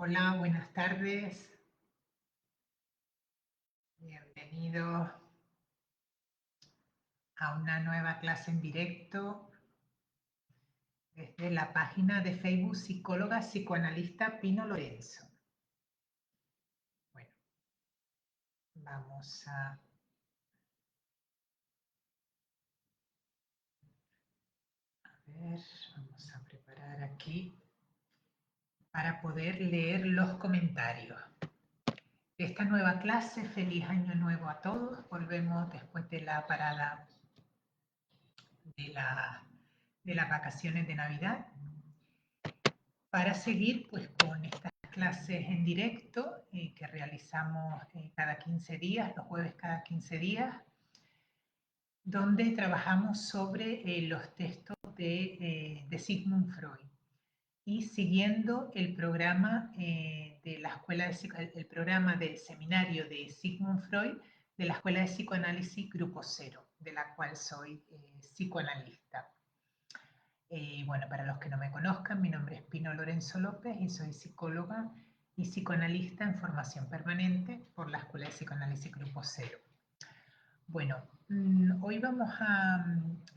Hola, buenas tardes. Bienvenidos a una nueva clase en directo desde la página de Facebook Psicóloga Psicoanalista Pino Lorenzo. Bueno, vamos a ver, vamos a preparar aquí para poder leer los comentarios. Esta nueva clase, feliz año nuevo a todos. Volvemos después de la parada de las vacaciones de Navidad para seguir pues con estas clases en directo que realizamos cada 15 días, los jueves cada 15 días, donde trabajamos sobre los textos de Sigmund Freud y siguiendo el programa de la escuela el programa de seminario de Sigmund Freud de la Escuela de Psicoanálisis Grupo Cero, de la cual soy psicoanalista. Bueno, para los que no me conozcan, mi nombre es Pino Lorenzo López y soy psicóloga y psicoanalista en formación permanente por la Escuela de Psicoanálisis Grupo Cero. Bueno, hoy vamos a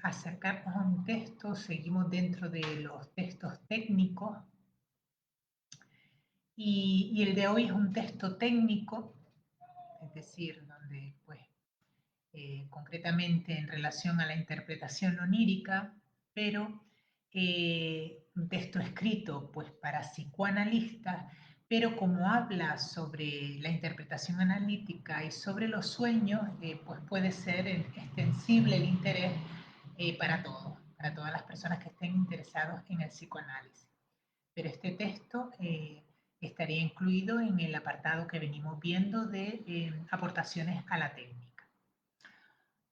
acercarnos a un texto, seguimos dentro de los textos técnicos y el de hoy es un texto técnico, es decir, donde pues concretamente en relación a la interpretación onírica, pero un texto escrito pues para psicoanalistas, pero como habla sobre la interpretación analítica y sobre los sueños, pues puede ser extensible el interés para todos, para todas las personas que estén interesados en el psicoanálisis. Pero este texto estaría incluido en el apartado que venimos viendo de aportaciones a la técnica.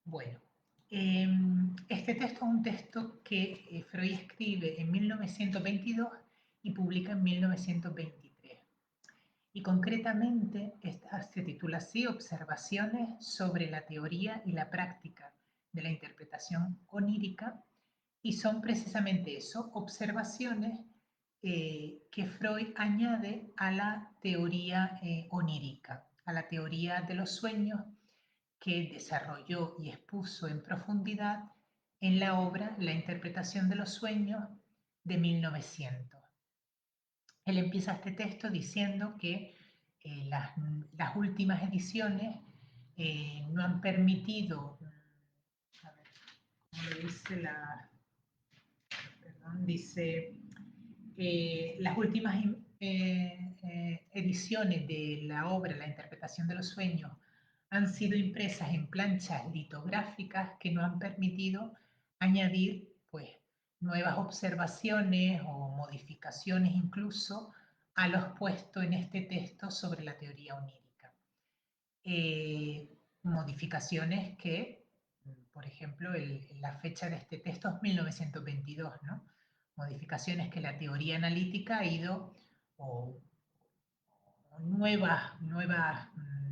Bueno, este texto es un texto que Freud escribe en 1922 y publica en 1923. Y concretamente esta se titula así, Observaciones sobre la teoría y la práctica de la interpretación onírica, y son precisamente eso, observaciones que Freud añade a la teoría onírica, a la teoría de los sueños que desarrolló y expuso en profundidad en la obra La interpretación de los sueños de 1900. Él empieza este texto diciendo que las últimas ediciones no han permitido, a ver, ¿cómo lo dice perdón, dice, las últimas ediciones de la obra La interpretación de los sueños han sido impresas en planchas litográficas que no han permitido añadir pues, nuevas observaciones o modificaciones incluso a los puestos en este texto sobre la teoría onírica. Modificaciones que, por ejemplo, la fecha de este texto es 1922, ¿no? Modificaciones que la teoría analítica ha ido, o nuevas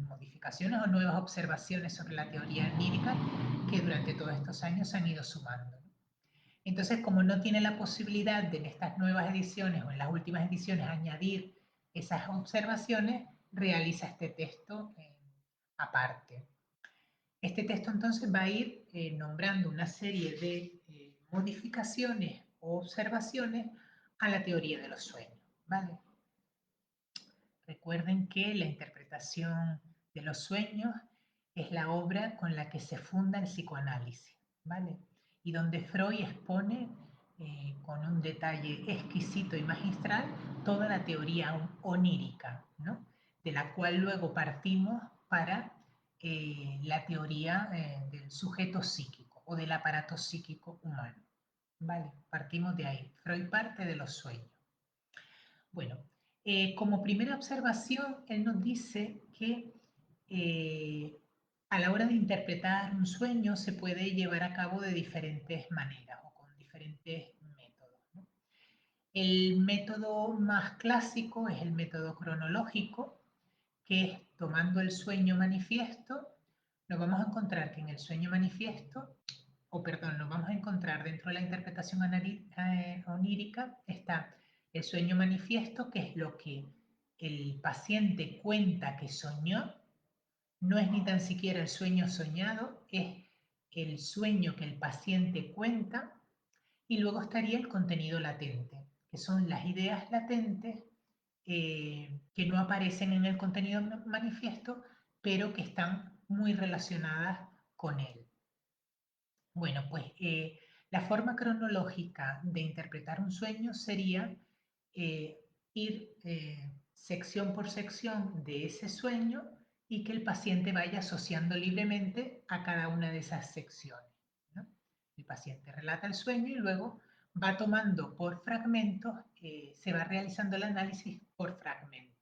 modificaciones o nuevas observaciones sobre la teoría onírica que durante todos estos años se han ido sumando. Entonces, como no tiene la posibilidad de en estas nuevas ediciones o en las últimas ediciones añadir esas observaciones, realiza este texto aparte. Este texto entonces va a ir nombrando una serie de modificaciones o observaciones a la teoría de los sueños, ¿vale? Recuerden que la interpretación de los sueños es la obra con la que se funda el psicoanálisis, ¿vale? Y donde Freud expone con un detalle exquisito y magistral toda la teoría onírica, ¿no? De la cual luego partimos para la teoría del sujeto psíquico o del aparato psíquico humano, ¿vale? Partimos de ahí. Freud parte de los sueños. Bueno, como primera observación, él nos dice que a la hora de interpretar un sueño se puede llevar a cabo de diferentes maneras o con diferentes métodos, ¿no? El método más clásico es el método cronológico, que es tomando el sueño manifiesto, nos vamos a encontrar que en el sueño manifiesto, o perdón, nos vamos a encontrar dentro de la interpretación onírica, está el sueño manifiesto, que es lo que el paciente cuenta que soñó, no es ni tan siquiera el sueño soñado, es el sueño que el paciente cuenta, y luego estaría el contenido latente, que son las ideas latentes que no aparecen en el contenido manifiesto, pero que están muy relacionadas con él. Bueno, pues la forma cronológica de interpretar un sueño sería eh, ir sección por sección de ese sueño y que el paciente vaya asociando libremente a cada una de esas secciones, ¿no? El paciente relata el sueño y luego va tomando por fragmentos, se va realizando el análisis por fragmentos.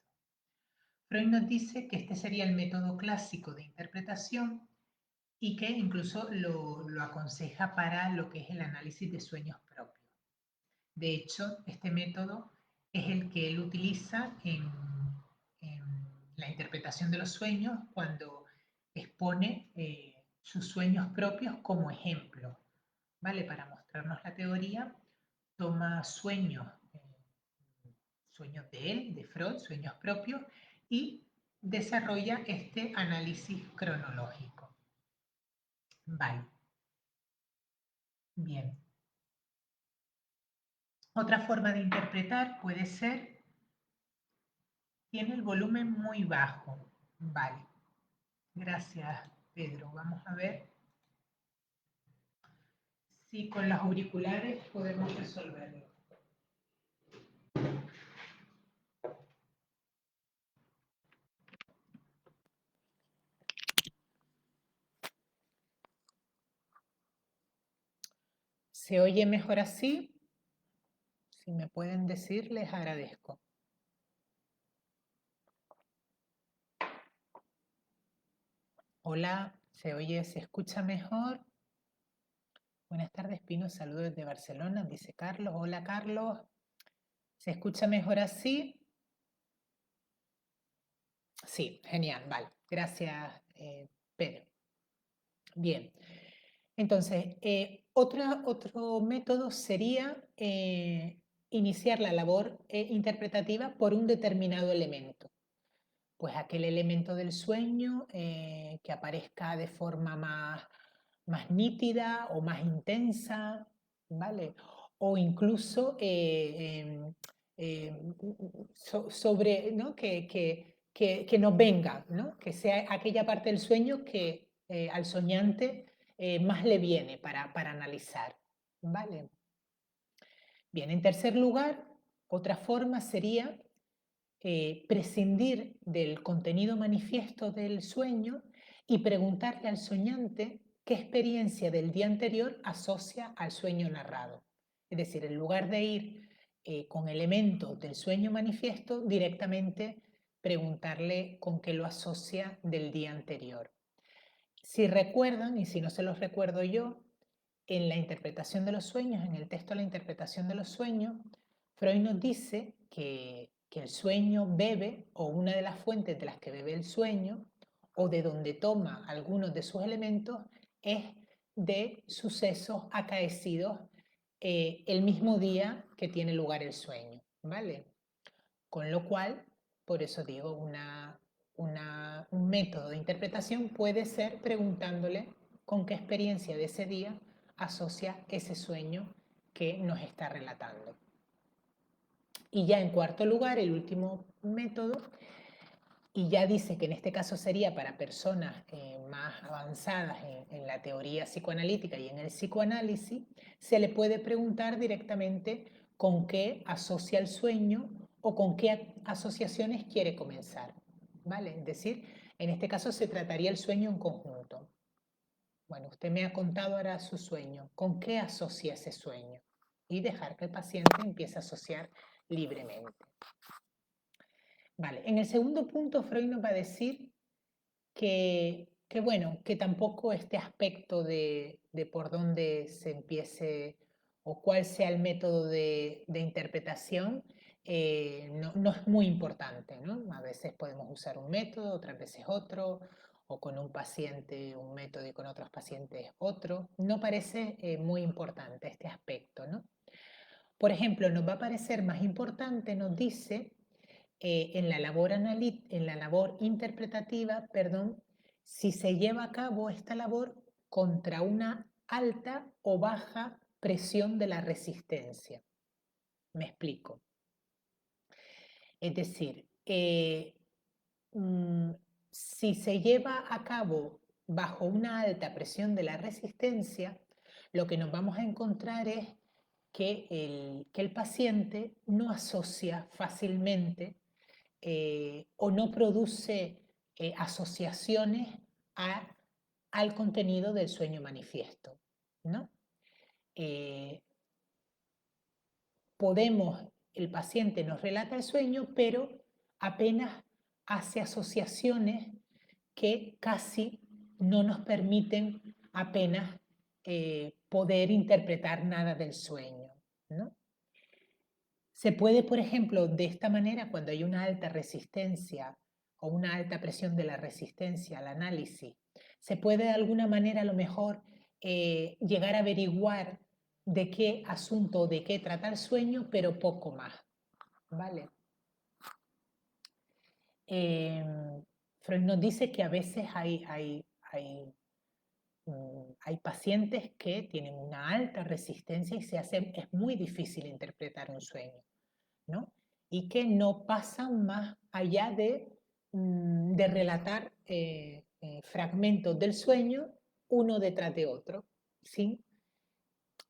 Freud nos dice que este sería el método clásico de interpretación y que incluso lo aconseja para lo que es el análisis de sueños propios. De hecho, este método es el que él utiliza en la interpretación de los sueños cuando expone sus sueños propios como ejemplo. ¿Vale? Para mostrarnos la teoría, toma sueños, sueños de él, de Freud, sueños propios, y desarrolla este análisis cronológico. Vale, bien. Otra forma de interpretar puede ser, tiene el volumen muy bajo. Vale, gracias Pedro. Vamos a ver si con los auriculares podemos resolverlo. ¿Se oye mejor así? Si me pueden decir, les agradezco. Hola, ¿se oye, se escucha mejor? Buenas tardes, Pino, saludos desde Barcelona, dice Carlos. Hola, Carlos. ¿Se escucha mejor así? Sí, genial, vale. Gracias, Pedro. Bien. Entonces, otro método sería iniciar la labor interpretativa por un determinado elemento. Pues aquel elemento del sueño que aparezca de forma más nítida o más intensa, ¿vale? O incluso sobre, ¿no? Que nos venga, ¿no? Que sea aquella parte del sueño que al soñante más le viene para analizar, ¿vale? Bien, en tercer lugar, otra forma sería prescindir del contenido manifiesto del sueño y preguntarle al soñante qué experiencia del día anterior asocia al sueño narrado. Es decir, en lugar de ir con elementos del sueño manifiesto, directamente preguntarle con qué lo asocia del día anterior. Si recuerdan, y si no se los recuerdo yo, en la interpretación de los sueños, en el texto de la interpretación de los sueños, Freud nos dice que el sueño bebe, o una de las fuentes de las que bebe el sueño, o de donde toma algunos de sus elementos, es de sucesos acaecidos el mismo día que tiene lugar el sueño, ¿vale? Con lo cual, por eso digo, un método de interpretación puede ser preguntándole con qué experiencia de ese día asocia ese sueño que nos está relatando. Y ya en cuarto lugar, el último método, y ya dice que en este caso sería para personas más avanzadas en la teoría psicoanalítica y en el psicoanálisis, se le puede preguntar directamente con qué asocia el sueño o con qué asociaciones quiere comenzar, ¿vale? Es decir, en este caso se trataría el sueño en conjunto. Bueno, usted me ha contado ahora su sueño, ¿con qué asocia ese sueño? Y dejar que el paciente empiece a asociar libremente. Vale, en el segundo punto Freud nos va a decir bueno, que tampoco este aspecto de por dónde se empiece o cuál sea el método de interpretación no es muy importante, ¿no? A veces podemos usar un método, otras veces otro, o con un paciente un método y con otros pacientes otro. No parece muy importante este aspecto, ¿no? Por ejemplo, nos va a parecer más importante, nos dice, en la labor interpretativa, perdón, si se lleva a cabo esta labor contra una alta o baja presión de la resistencia. Me explico. Es decir, si se lleva a cabo bajo una alta presión de la resistencia, lo que nos vamos a encontrar es que el paciente no asocia fácilmente o no produce asociaciones al contenido del sueño manifiesto, ¿no? Eh, el paciente nos relata el sueño, pero apenas hace asociaciones que casi no nos permiten apenas poder interpretar nada del sueño, ¿no? Se puede, por ejemplo, de esta manera, cuando hay una alta resistencia o una alta presión de la resistencia al análisis, se puede de alguna manera a lo mejor llegar a averiguar de qué asunto o de qué trata el sueño, pero poco más, ¿vale? Freud nos dice que a veces hay pacientes que tienen una alta resistencia y es muy difícil interpretar un sueño, ¿no? Y que no pasan más allá de relatar fragmentos del sueño uno detrás de otro, ¿sí?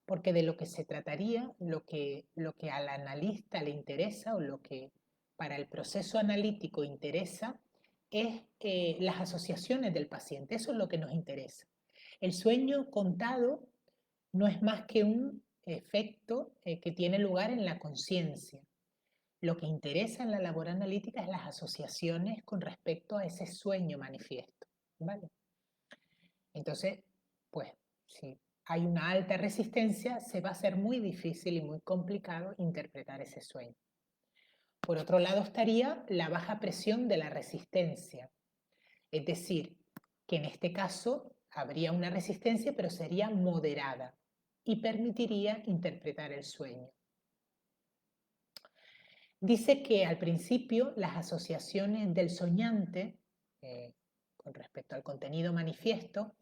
Porque de lo que se trataría, lo que al analista le interesa o lo que para el proceso analítico interesa es las asociaciones del paciente, eso es lo que nos interesa. El sueño contado no es más que un efecto que tiene lugar en la conciencia. Lo que interesa en la labor analítica es las asociaciones con respecto a ese sueño manifiesto, ¿vale? Entonces, pues, si hay una alta resistencia, se va a hacer muy difícil y muy complicado interpretar ese sueño. Por otro lado estaría la baja presión de la resistencia, es decir, que en este caso habría una resistencia, pero sería moderada y permitiría interpretar el sueño. Dice que al principio las asociaciones del soñante, con respecto al contenido manifiesto,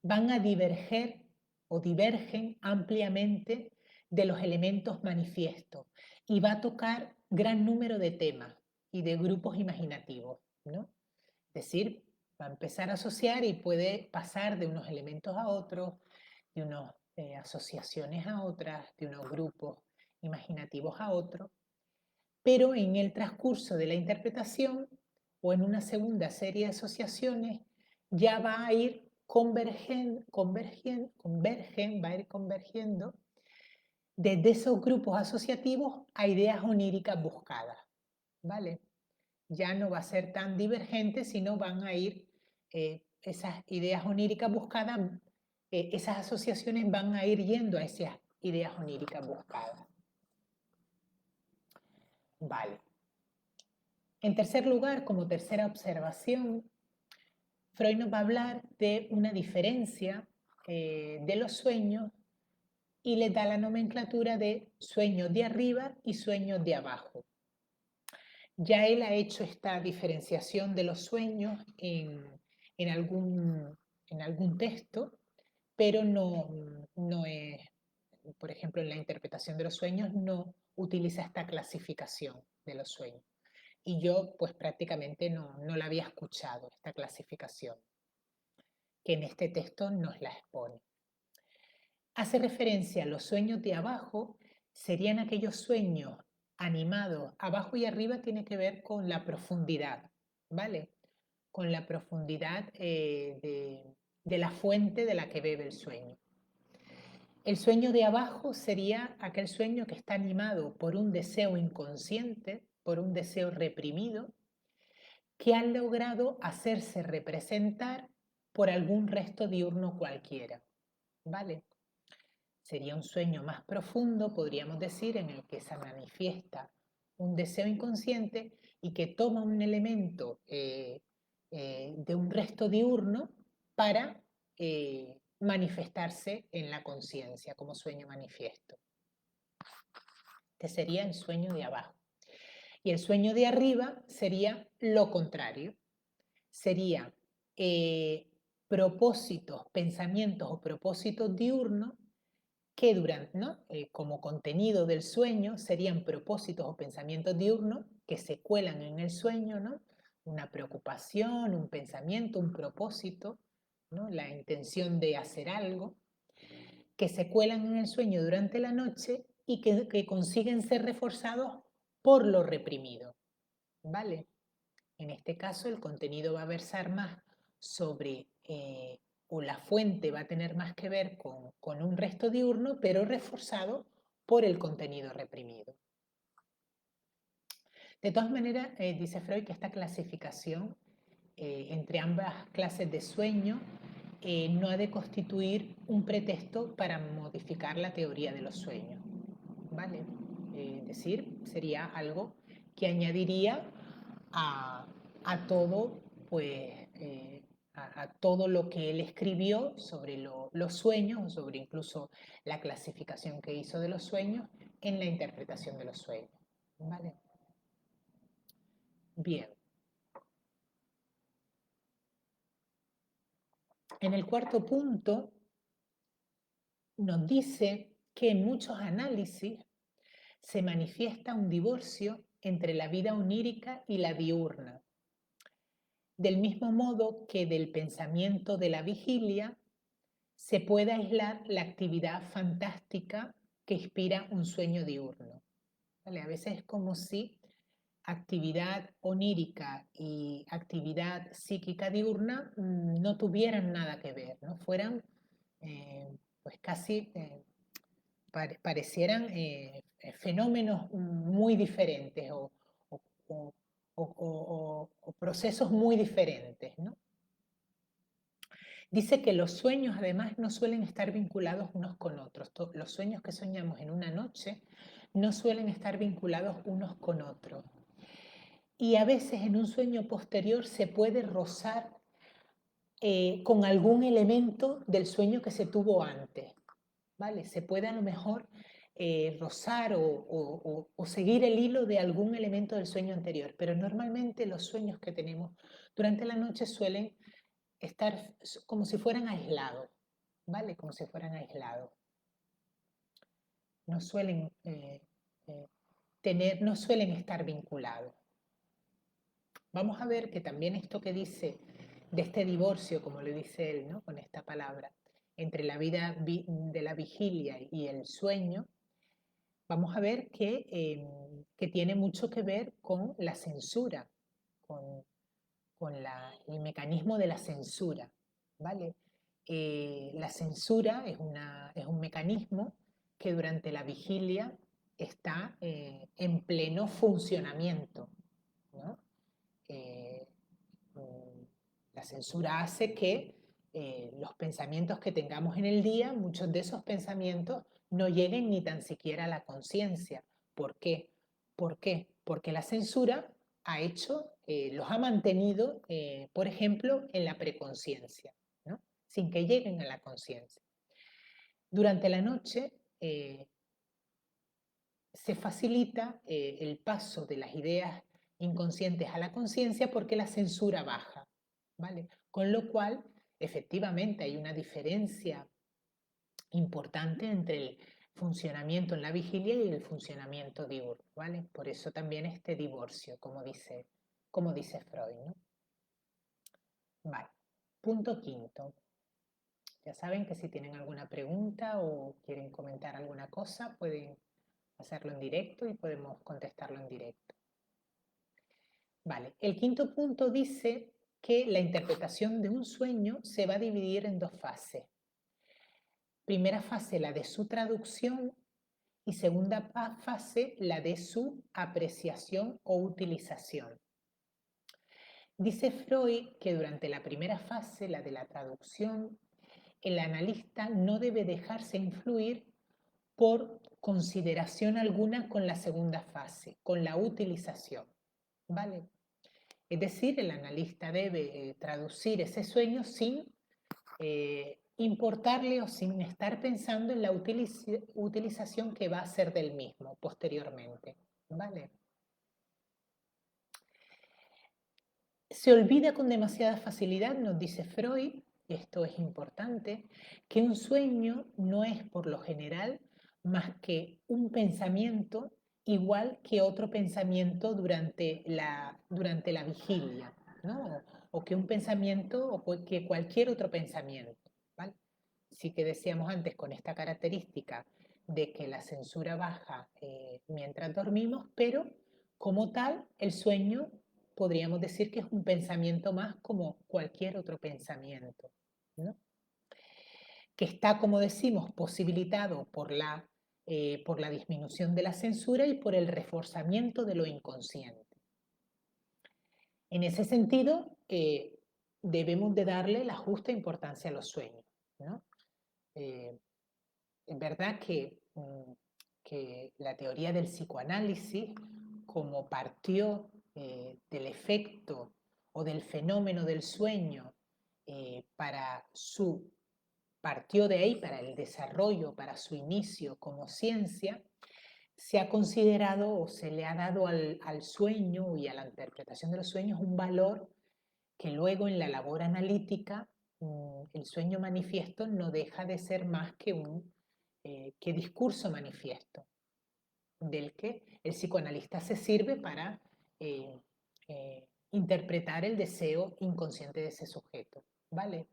van a diverger o divergen ampliamente de los elementos manifiestos y va a tocar gran número de temas y de grupos imaginativos, ¿no? Es decir, va a empezar a asociar y puede pasar de unos elementos a otros, de unas asociaciones a otras, de unos grupos imaginativos a otros, pero en el transcurso de la interpretación o en una segunda serie de asociaciones ya va a ir va a ir convergiendo desde esos grupos asociativos a ideas oníricas buscadas, ¿vale? Ya no va a ser tan divergente, sino van a ir esas ideas oníricas buscadas, esas asociaciones van a ir yendo a esas ideas oníricas buscadas. Vale. En tercer lugar, como tercera observación, Freud nos va a hablar de una diferencia de los sueños y le da la nomenclatura de sueños de arriba y sueños de abajo. Ya él ha hecho esta diferenciación de los sueños en algún texto, pero no es, por ejemplo, en la interpretación de los sueños no utiliza esta clasificación de los sueños. Y yo pues prácticamente no la había escuchado, esta clasificación, que en este texto nos la expone. Hace referencia a los sueños de abajo, serían aquellos sueños animados. Abajo y arriba tiene que ver con la profundidad, ¿vale? Con la profundidad de la fuente de la que bebe el sueño. El sueño de abajo sería aquel sueño que está animado por un deseo inconsciente, por un deseo reprimido, que han logrado hacerse representar por algún resto diurno cualquiera, ¿vale? Sería un sueño más profundo, podríamos decir, en el que se manifiesta un deseo inconsciente y que toma un elemento de un resto diurno para manifestarse en la conciencia como sueño manifiesto. Este sería el sueño de abajo. Y el sueño de arriba sería lo contrario. Sería propósitos, pensamientos o propósitos diurnos que ¿no? Como contenido del sueño serían propósitos o pensamientos diurnos que se cuelan en el sueño, ¿no? Una preocupación, un pensamiento, un propósito, ¿no? La intención de hacer algo, que se cuelan en el sueño durante la noche y que consiguen ser reforzados por lo reprimido, ¿vale? En este caso, el contenido va a versar más sobre, o la fuente va a tener más que ver con un resto diurno, pero reforzado por el contenido reprimido. De todas maneras, dice Freud que esta clasificación entre ambas clases de sueño no ha de constituir un pretexto para modificar la teoría de los sueños, ¿vale? Es decir, sería algo que añadiría a todo, pues, a todo lo que él escribió sobre los sueños, sobre incluso la clasificación que hizo de los sueños en la interpretación de los sueños, ¿vale? Bien. En el cuarto punto nos dice que en muchos análisis se manifiesta un divorcio entre la vida onírica y la diurna, del mismo modo que del pensamiento de la vigilia se puede aislar la actividad fantástica que inspira un sueño diurno. ¿Vale? A veces es como si actividad onírica y actividad psíquica diurna no tuvieran nada que ver, ¿no? Fueran pues casi parecieran fenómenos muy diferentes o, o, o procesos muy diferentes, ¿no? Dice que los sueños además no suelen estar vinculados unos con otros. Los sueños que soñamos en una noche no suelen estar vinculados unos con otros. Y a veces en un sueño posterior se puede rozar con algún elemento del sueño que se tuvo antes, ¿vale? Se puede a lo mejor rozar o seguir el hilo de algún elemento del sueño anterior, pero normalmente los sueños que tenemos durante la noche suelen estar como si fueran aislados, ¿vale? Como si fueran aislados. No suelen no suelen estar vinculados. Vamos a ver que también esto que dice de este divorcio, como le dice él, ¿no? Con esta palabra, entre la vida de la vigilia y el sueño, vamos a ver que tiene mucho que ver con la censura, con, el mecanismo de la censura, ¿vale? La censura es un mecanismo que durante la vigilia está en pleno funcionamiento, ¿no? Eh, la censura hace que los pensamientos que tengamos en el día, muchos de esos pensamientos no lleguen ni tan siquiera a la conciencia. ¿Por qué? ¿Por qué? Porque la censura ha hecho, los ha mantenido, por ejemplo, en la preconciencia, ¿no? Sin que lleguen a la conciencia. Durante la noche se facilita el paso de las ideas inconscientes a la conciencia porque la censura baja, ¿vale? Con lo cual, efectivamente, hay una diferencia importante entre el funcionamiento en la vigilia y el funcionamiento diurno, ¿vale? Por eso también este divorcio, como dice Freud, ¿no? Vale. Punto quinto. Ya saben que si tienen alguna pregunta o quieren comentar alguna cosa, pueden hacerlo en directo y podemos contestarlo en directo. Vale, el quinto punto dice que la interpretación de un sueño se va a dividir en dos fases. Primera fase, la de su traducción, y segunda fase, la de su apreciación o utilización. Dice Freud que durante la primera fase, la de la traducción, el analista no debe dejarse influir por consideración alguna con la segunda fase, con la utilización, ¿vale? Es decir, el analista debe traducir ese sueño sin importarle o sin estar pensando en la utilización que va a hacer del mismo posteriormente, ¿vale? Se olvida con demasiada facilidad, nos dice Freud, y esto es importante, que un sueño no es por lo general más que un pensamiento igual que otro pensamiento durante la vigilia, ¿no? O que un pensamiento o que cualquier otro pensamiento, ¿vale? Sí que decíamos antes con esta característica de que la censura baja mientras dormimos, pero como tal, el sueño podríamos decir que es un pensamiento más como cualquier otro pensamiento, ¿no? Que está, como decimos, posibilitado por la disminución de la censura y por el reforzamiento de lo inconsciente. En ese sentido, debemos de darle la justa importancia a los sueños, ¿no? Es verdad que la teoría del psicoanálisis, como partió del efecto o del fenómeno del sueño partió de ahí para el desarrollo, para su inicio como ciencia, se ha considerado o se le ha dado al sueño y a la interpretación de los sueños un valor que luego en la labor analítica el sueño manifiesto no deja de ser más que un discurso manifiesto, del que el psicoanalista se sirve para interpretar el deseo inconsciente de ese sujeto, ¿vale?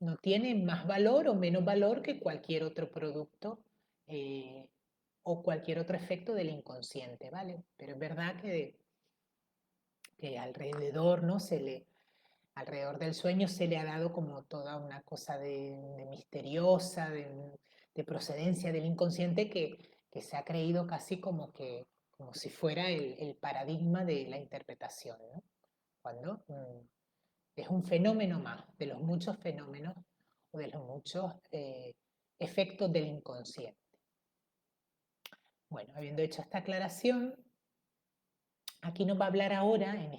No tiene más valor o menos valor que cualquier otro producto eh, o cualquier otro efecto del inconsciente, ¿vale? Pero es verdad que alrededor, ¿no? Alrededor del sueño se le ha dado como toda una cosa de misteriosa, de procedencia del inconsciente que se ha creído casi como si fuera el paradigma de la interpretación, ¿no? Cuando es un fenómeno más de los muchos fenómenos o de los muchos efectos del inconsciente. Bueno, habiendo hecho esta aclaración, aquí nos va a hablar ahora, en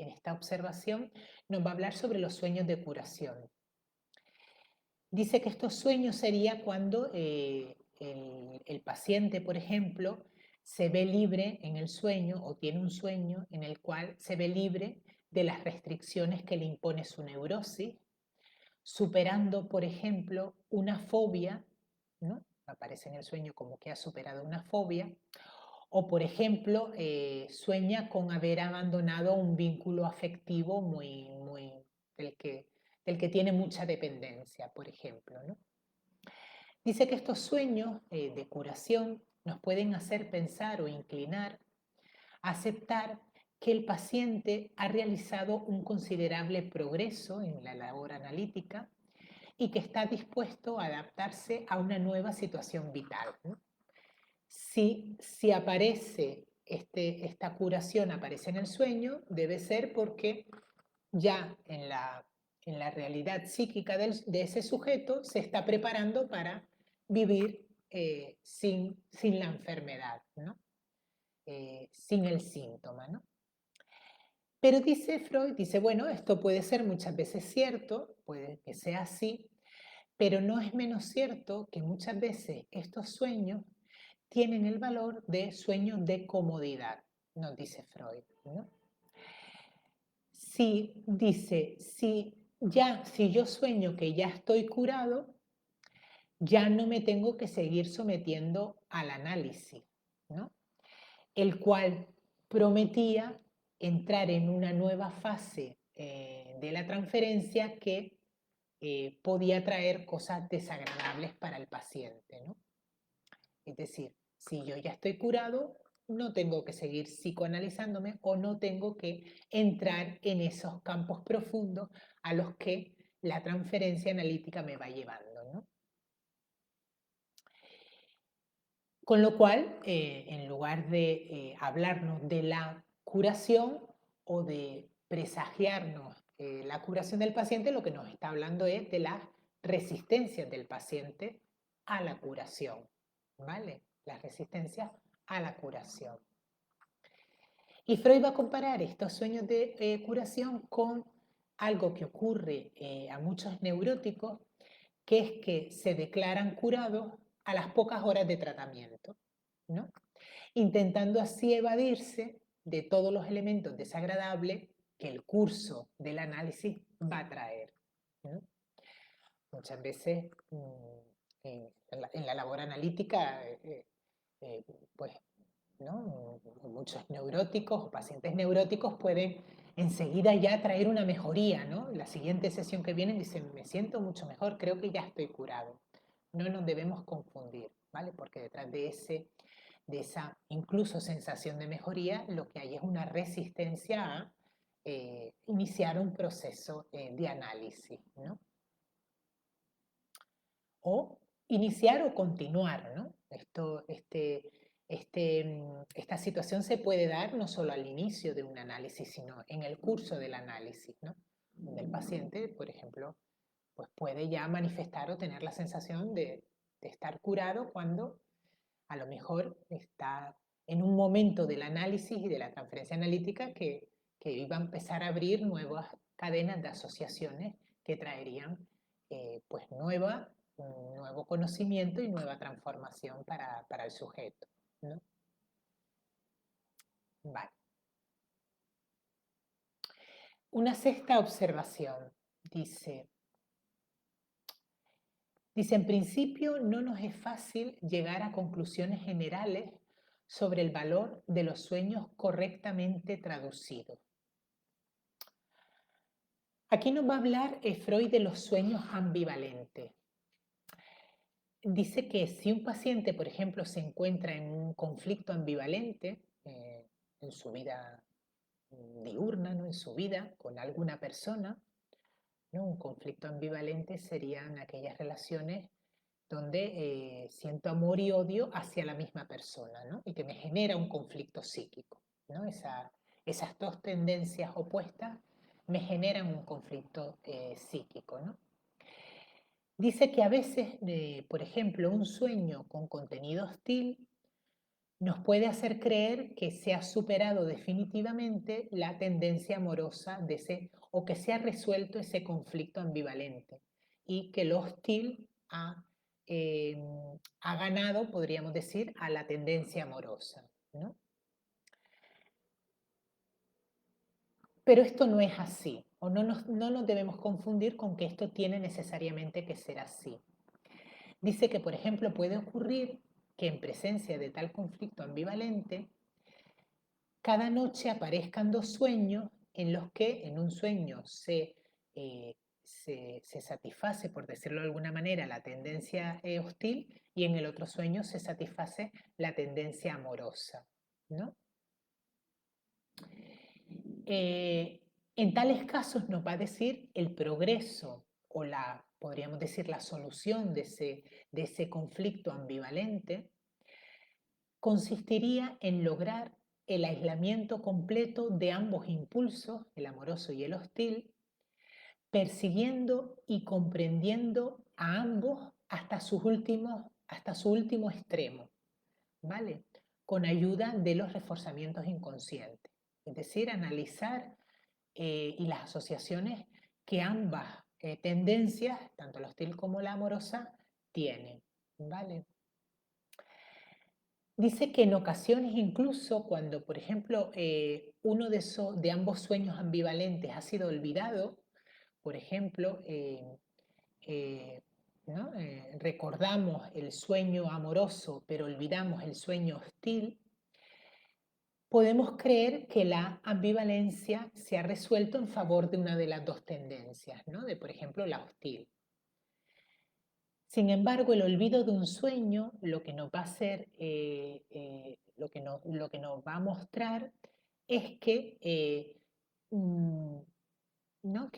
esta observación, nos va a hablar sobre los sueños de curación. Dice que estos sueños sería cuando el paciente, por ejemplo, se ve libre en el sueño o tiene un sueño en el cual se ve libre de las restricciones que le impone su neurosis, superando, por ejemplo, una fobia, ¿no? Aparece en el sueño como que ha superado una fobia, o por ejemplo, sueña con haber abandonado un vínculo afectivo del que, del que tiene mucha dependencia, por ejemplo, ¿no? Dice que estos sueños de curación nos pueden hacer pensar o inclinar a aceptar que el paciente ha realizado un considerable progreso en la labor analítica y que está dispuesto a adaptarse a una nueva situación vital, ¿no? Si aparece esta curación, aparece en el sueño, debe ser porque ya en la realidad psíquica de ese sujeto se está preparando para vivir sin la enfermedad, ¿no? Sin el síntoma, ¿no? Pero dice Freud, dice, bueno, esto puede ser muchas veces cierto, puede que sea así, pero no es menos cierto que muchas veces estos sueños tienen el valor de sueños de comodidad, nos dice Freud, ¿no? Si dice, si yo sueño que ya estoy curado, ya no me tengo que seguir sometiendo al análisis, ¿no? El cual prometía entrar en una nueva fase de la transferencia que podía traer cosas desagradables para el paciente, ¿no? Es decir, si yo ya estoy curado, no tengo que seguir psicoanalizándome o no tengo que entrar en esos campos profundos a los que la transferencia analítica me va llevando, ¿no? Con lo cual, en lugar de hablarnos de la curación o de presagiarnos la curación del paciente, lo que nos está hablando es de las resistencias del paciente a la curación, ¿vale? Las resistencias a la curación. Y Freud va a comparar estos sueños de curación con algo que ocurre a muchos neuróticos, que es que se declaran curados a las pocas horas de tratamiento, ¿no? Intentando así evadirse de todos los elementos desagradables el curso del análisis va a traer, ¿no? Muchas veces en la labor analítica, eh, pues, ¿no? Muchos neuróticos o pacientes neuróticos pueden enseguida ya traer una mejoría, ¿no? La siguiente sesión que viene dicen, me siento mucho mejor, creo que ya estoy curado. No nos debemos confundir, ¿vale? Porque detrás de esa incluso sensación de mejoría, lo que hay es una resistencia a iniciar un proceso de análisis, ¿no? O iniciar o continuar, ¿no? Esta situación se puede dar no solo al inicio de un análisis, sino en el curso del análisis, ¿no? Donde el paciente, por ejemplo, pues puede ya manifestar o tener la sensación de estar curado cuando a lo mejor está en un momento del análisis y de la transferencia analítica que iba a empezar a abrir nuevas cadenas de asociaciones que traerían pues nuevo conocimiento y nueva transformación para el sujeto, ¿no? Vale. Una sexta observación dice, en principio no nos es fácil llegar a conclusiones generales sobre el valor de los sueños correctamente traducidos. Aquí nos va a hablar Freud de los sueños ambivalentes. Dice que si un paciente, por ejemplo, se encuentra en un conflicto ambivalente en su vida diurna, ¿no? En su vida con alguna persona, ¿no? Un conflicto ambivalente serían aquellas relaciones donde siento amor y odio hacia la misma persona, ¿no? Y que me genera un conflicto psíquico, ¿no? Esas dos tendencias opuestas me generan un conflicto psíquico, ¿no? Dice que a veces, por ejemplo, un sueño con contenido hostil nos puede hacer creer que se ha superado definitivamente la tendencia amorosa o que se ha resuelto ese conflicto ambivalente y que lo hostil eh, ha ganado, podríamos decir, a la tendencia amorosa, ¿no? Pero esto no es así, o no nos debemos confundir con que esto tiene necesariamente que ser así. Dice que, por ejemplo, puede ocurrir que en presencia de tal conflicto ambivalente, cada noche aparezcan dos sueños en los que en un sueño se satisface, por decirlo de alguna manera, la tendencia hostil y en el otro sueño se satisface la tendencia amorosa, ¿no? En tales casos nos va a decir el progreso o podríamos decir, la solución de ese conflicto ambivalente consistiría en lograr el aislamiento completo de ambos impulsos, el amoroso y el hostil, persiguiendo y comprendiendo a ambos hasta su último extremo, ¿vale? Con ayuda de los reforzamientos inconscientes. Es decir, analizar y las asociaciones que ambas tendencias, tanto la hostil como la amorosa, tienen, ¿vale? Dice que en ocasiones incluso cuando, por ejemplo, uno de ambos sueños ambivalentes ha sido olvidado, por ejemplo, ¿no? Recordamos el sueño amoroso pero olvidamos el sueño hostil, podemos creer que la ambivalencia se ha resuelto en favor de una de las dos tendencias, ¿no? De, por ejemplo, la hostil. Sin embargo, el olvido de un sueño lo que nos va a hacer, lo que nos va a mostrar es que, ¿no?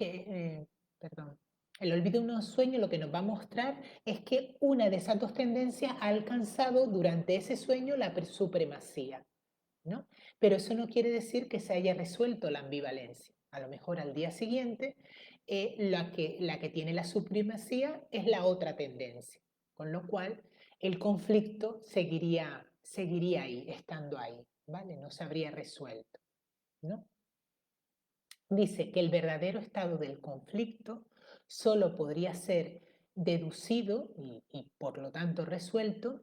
Perdón, el olvido de un sueño lo que nos va a mostrar es que una de esas dos tendencias ha alcanzado durante ese sueño la supremacía, ¿no? Pero eso no quiere decir que se haya resuelto la ambivalencia. A lo mejor al día siguiente la que tiene la supremacía es la otra tendencia, con lo cual el conflicto seguiría ahí, estando ahí, ¿vale? No se habría resuelto, ¿no? Dice que el verdadero estado del conflicto solo podría ser deducido y por lo tanto resuelto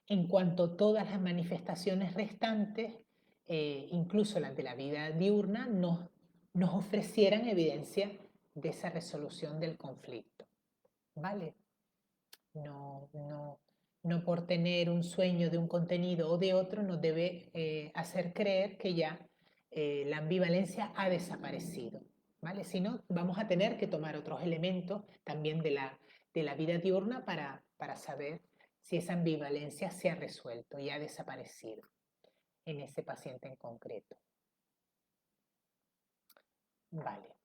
en cuanto todas las manifestaciones restantes, incluso las de la vida diurna, nos ofrecieran evidencia de esa resolución del conflicto, ¿vale? No por tener un sueño de un contenido o de otro nos debe hacer creer que ya la ambivalencia ha desaparecido, ¿vale? Si no, vamos a tener que tomar otros elementos también de la vida diurna para saber si esa ambivalencia se ha resuelto y ha desaparecido en ese paciente en concreto. Vale.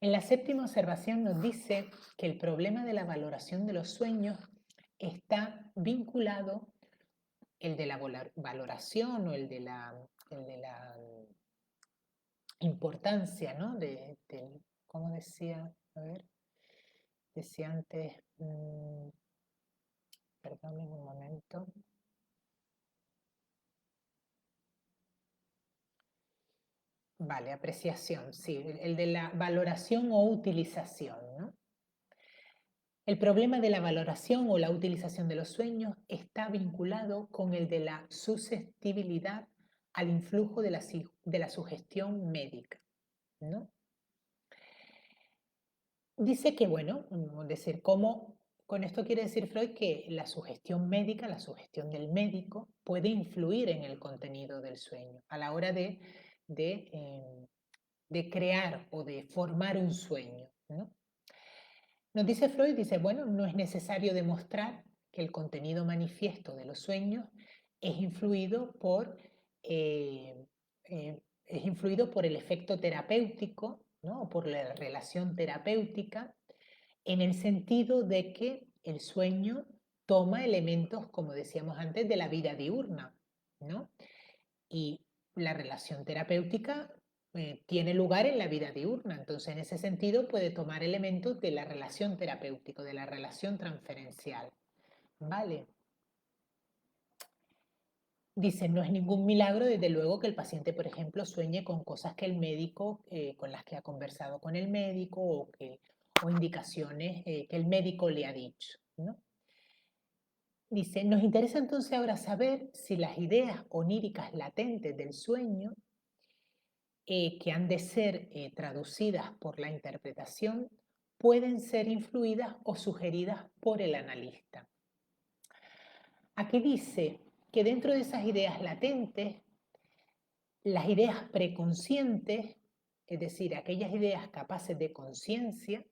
En la séptima observación nos dice que el problema de la valoración de los sueños está vinculado, el de la valoración o el de la importancia, ¿no? ¿Cómo decía? A ver, decía antes, perdón un momento. Vale, apreciación, sí, el de la valoración o utilización, ¿no? El problema de la valoración o la utilización de los sueños está vinculado con el de la susceptibilidad al influjo de la sugestión médica, ¿no? Dice que, bueno, decir, ¿cómo? Con esto quiere decir Freud que la sugestión médica, la sugestión del médico, puede influir en el contenido del sueño a la hora de crear o de formar un sueño, ¿no? Nos dice Freud, dice, bueno, no es necesario demostrar que el contenido manifiesto de los sueños es influido es influido por el efecto terapéutico, ¿no? O por la relación terapéutica, en el sentido de que el sueño toma elementos, como decíamos antes, de la vida diurna, ¿no? Y la relación terapéutica tiene lugar en la vida diurna, entonces en ese sentido puede tomar elementos de la relación terapéutica, de la relación transferencial, ¿vale? Dice, no es ningún milagro, desde luego, que el paciente, por ejemplo, sueñe con cosas que el médico, con las que ha conversado con el médico o indicaciones que el médico le ha dicho, ¿no? Dice, nos interesa entonces ahora saber si las ideas oníricas latentes del sueño que han de ser traducidas por la interpretación, pueden ser influidas o sugeridas por el analista. Aquí dice que dentro de esas ideas latentes, las ideas preconscientes, es decir, aquellas ideas capaces de conciencia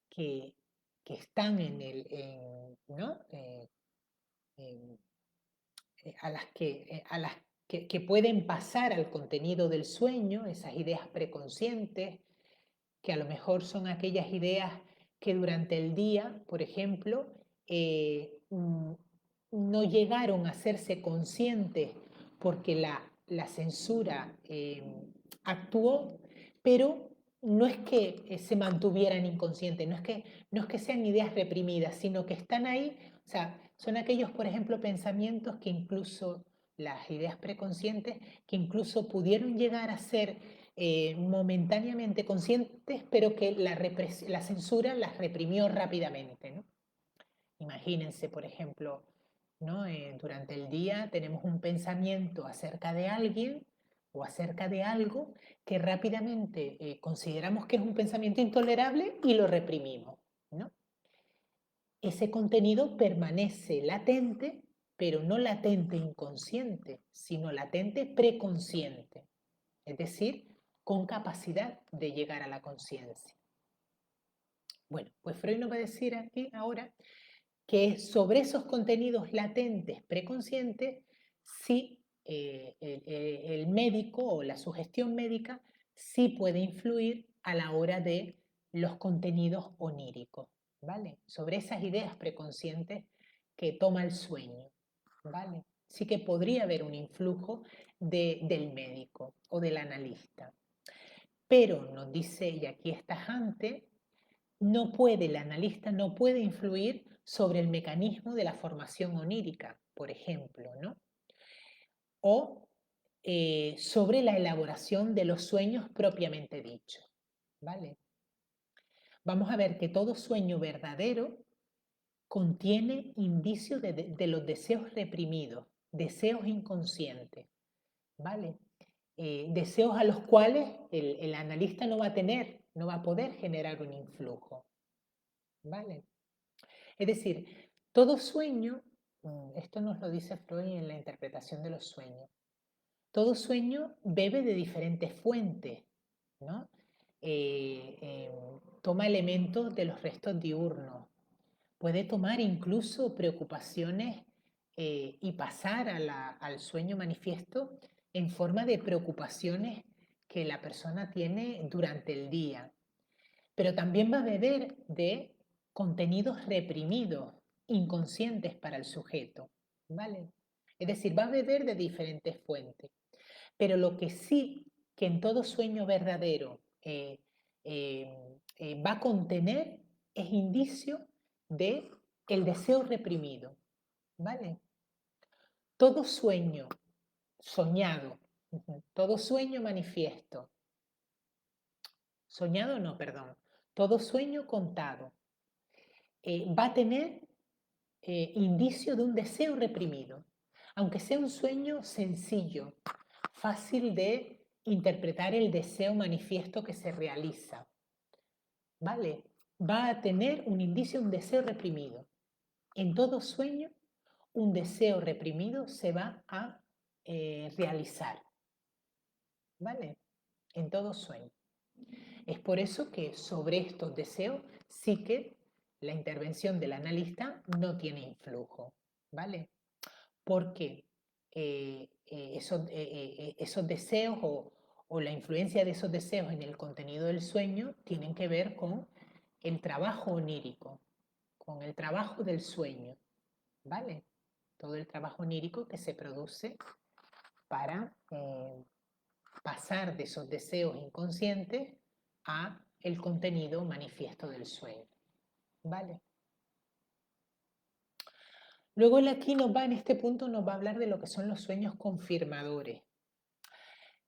que, están ¿no? A las que pueden pasar al contenido del sueño, esas ideas preconscientes, que a lo mejor son aquellas ideas que durante el día, por ejemplo, no llegaron a hacerse conscientes porque la censura actuó, pero no es que se mantuvieran inconscientes, no es que sean ideas reprimidas, sino que están ahí, o sea, son aquellos, por ejemplo, pensamientos que incluso las ideas preconscientes, que incluso pudieron llegar a ser momentáneamente conscientes, pero que la censura las reprimió rápidamente, ¿no? Imagínense, por ejemplo, ¿no? Durante el día tenemos un pensamiento acerca de alguien o acerca de algo que rápidamente consideramos que es un pensamiento intolerable y lo reprimimos, ¿no? Ese contenido permanece latente, pero no latente inconsciente, sino latente preconsciente, es decir, con capacidad de llegar a la conciencia. Bueno, pues Freud nos va a decir aquí ahora que sobre esos contenidos latentes preconscientes, sí, el médico o la sugestión médica sí puede influir a la hora de los contenidos oníricos, ¿vale? Sobre esas ideas preconscientes que toma el sueño, ¿vale? Sí que podría haber un influjo del médico o del analista. Pero nos dice, y aquí está tajante, el analista no puede influir sobre el mecanismo de la formación onírica, por ejemplo, ¿no? O sobre la elaboración de los sueños propiamente dichos, ¿vale? Vamos a ver que todo sueño verdadero contiene indicios de los deseos reprimidos, deseos inconscientes, ¿vale? Deseos a los cuales el analista no va a tener, no va a poder generar un influjo, ¿vale? Es decir, todo sueño, esto nos lo dice Freud en la interpretación de los sueños, todo sueño bebe de diferentes fuentes, ¿no? Toma elementos de los restos diurnos, puede tomar incluso preocupaciones y pasar al sueño manifiesto en forma de preocupaciones que la persona tiene durante el día. Pero también va a beber de contenidos reprimidos, inconscientes para el sujeto, ¿vale? Es decir, va a beber de diferentes fuentes. Pero lo que sí que en todo sueño verdadero va a contener es indicio de el deseo reprimido, ¿vale? Todo sueño soñado, todo sueño manifiesto, soñado no, perdón, todo sueño contado va a tener indicio de un deseo reprimido, aunque sea un sueño sencillo, fácil de interpretar el deseo manifiesto que se realiza, ¿vale? Va a tener un indicio de un deseo reprimido. En todo sueño, un deseo reprimido se va a realizar, ¿vale? En todo sueño. Es por eso que sobre estos deseos sí que la intervención del analista no tiene influjo, ¿vale? Porque esos deseos o la influencia de esos deseos en el contenido del sueño tienen que ver con el trabajo onírico, con el trabajo del sueño, ¿vale? Todo el trabajo onírico que se produce para pasar de esos deseos inconscientes a el contenido manifiesto del sueño, ¿vale? Luego él aquí en este punto nos va a hablar de lo que son los sueños confirmadores.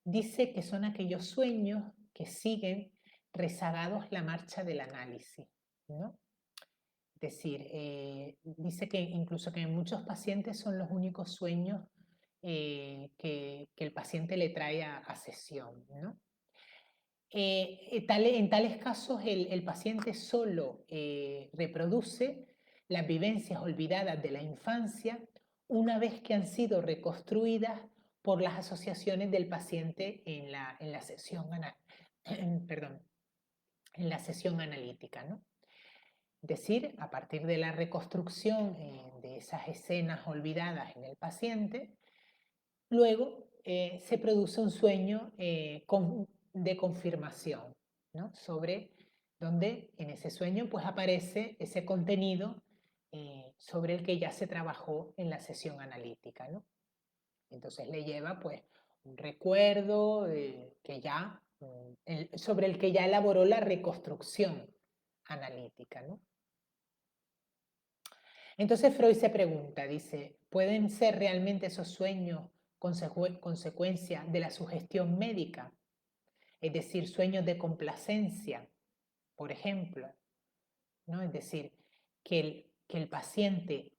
Dice que son aquellos sueños que siguen rezagados la marcha del análisis, ¿no? Es decir, dice que incluso que en muchos pacientes son los únicos sueños que el paciente le trae a sesión, ¿no? En tales casos el paciente solo reproduce las vivencias olvidadas de la infancia una vez que han sido reconstruidas por las asociaciones del paciente en la sesión, perdón, en la sesión analítica, ¿no? Es decir, a partir de la reconstrucción de esas escenas olvidadas en el paciente, luego se produce un sueño de confirmación, ¿no? Sobre donde en ese sueño pues aparece ese contenido sobre el que ya se trabajó en la sesión analítica, ¿no? Entonces le lleva pues un recuerdo sobre el que ya elaboró la reconstrucción analítica, ¿no? Entonces Freud se pregunta, dice, ¿pueden ser realmente esos sueños consecuencia de la sugestión médica? Es decir, sueños de complacencia, por ejemplo, ¿no? Es decir, que el paciente